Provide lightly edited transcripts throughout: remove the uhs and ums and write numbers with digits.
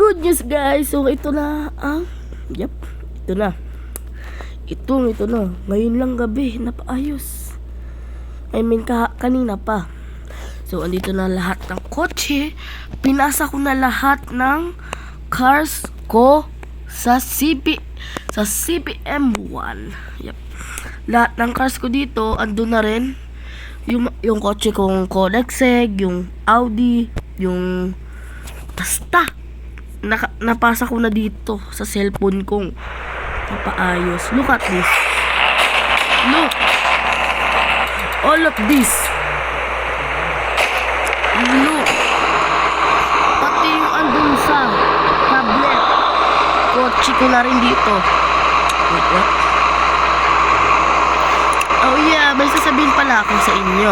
Good news guys. So ito na yep, ito na. Ito na. Ngayon lang gabi napaayos. I mean kanina pa. So andito na lahat ng kotse. Pinasa ko na lahat ng cars ko sa CPM1. Yep. Lahat ng cars ko dito andun na rin. Yung kotse kong Koenigsegg, yung Audi, yung basta napasa ko na dito sa cellphone kong napaayos. Look at this. Look. All of this. Look. Pati yung andun sa tablet. Kotse ko na rin dito. Wait, what? Oh yeah, may sasabihin pala ako sa inyo.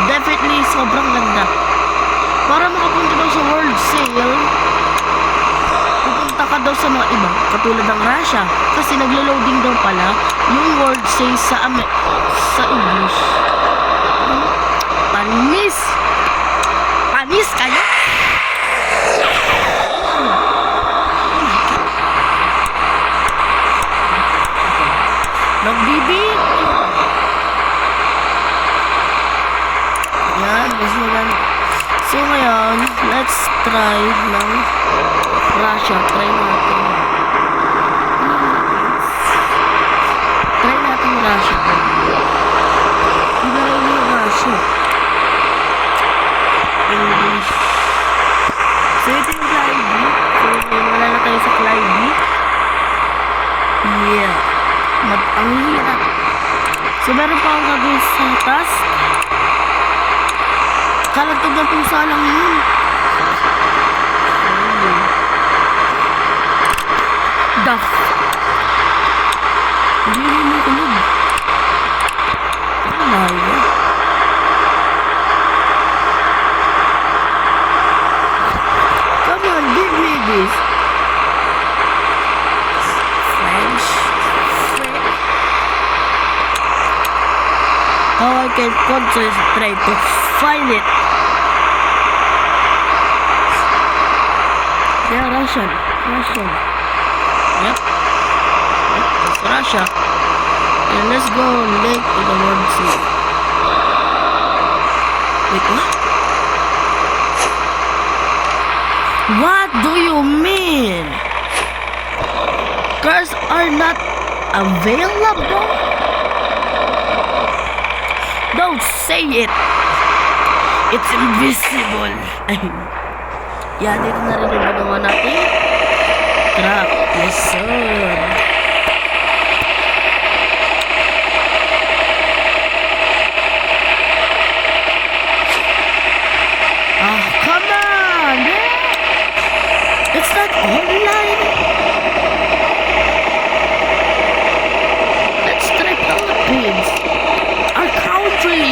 Definitely, sobrang ganda. Para makapunta daw sa World Sale, pupunta ka daw sa mga iba, katulad ng Russia. Kasi naglo-loading daw pala yung World Sale sa English. Panis! Panis kayo? Nagbibig! Yan, gusto lang. So ngayon, let's try ng Russia. Try natin. Try natin Russia. Try yung Russia. English. So ito yung Clyde. So wala na tayo sa Clyde. Yeah. Ang hirap. So meron pa akong gagawin sa task. Kalagtog ng pusa lang yun. Duff. Hindi mo kulog. Ano na yun? Come on, give me this. French. How I can concentrate to find it. Yeah, Russian. Yep, it's Russia. And let's go lake in the World Sea. Wait, what? What do you mean? Cars are not available? Don't say it. It's invisible. Yan, dito na rin yung ginawa natin. Truck. Yes, sir. Come on. It's not online. Let's try Philippines. Our country.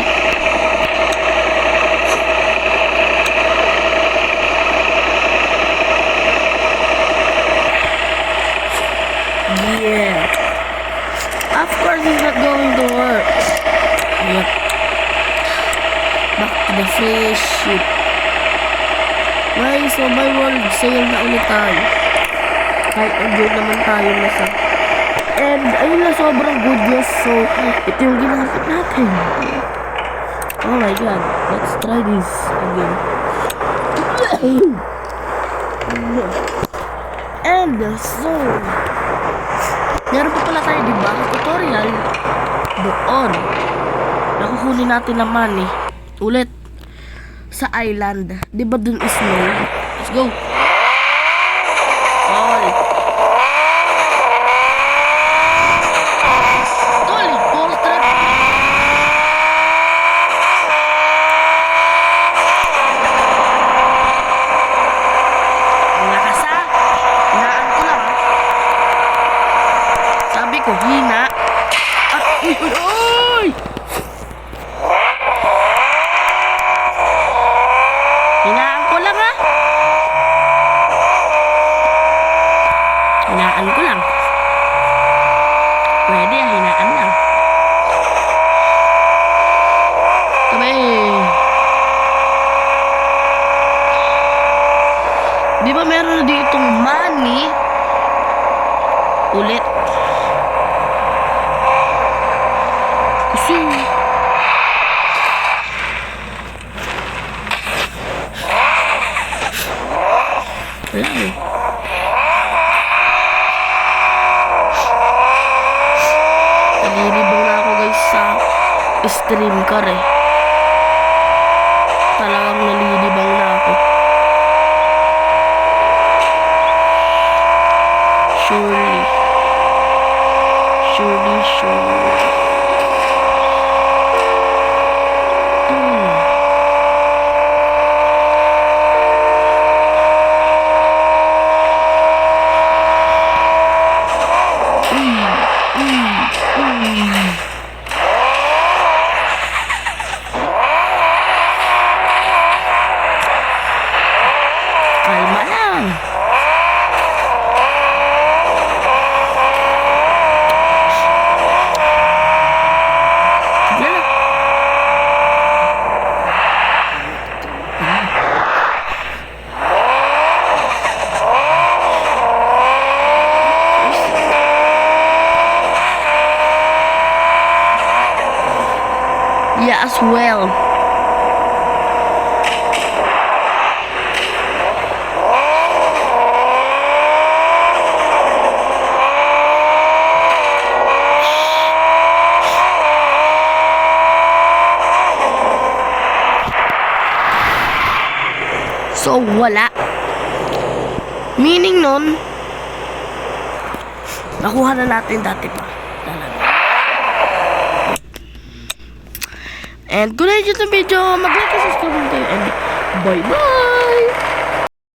Yeah. Of course it's not going to work. Yep. Back to the fish ship. Guys, so may World Sale na ulit tayo. Kahit enjoy naman tayo nasa. And ayun na, sobrang good news. So ito yung ginamit natin. Oh my god. Let's try this again. And so meron pa pala tayo, diba? Tutorial doon. Nakukunin natin naman ulit sa island. Diba dun is snow? Let's go. All. Tol, full trip. Nakasa. Hinaan ko lang. Sabi ko, hina. Uy! Hinaan ko lang meron ditong money ulit. Kasi wala eh. Nalilibang na ako guys sa stream car eh. Talagang nalilibang na ako. Surely. Surely, surely. Kalma lang. Sige lang. Yeah, as well. So, wala. Meaning nun, nakuha na natin dati pa. And kung na-enjoy yung video, mag-like and subscribe kayo. And bye-bye!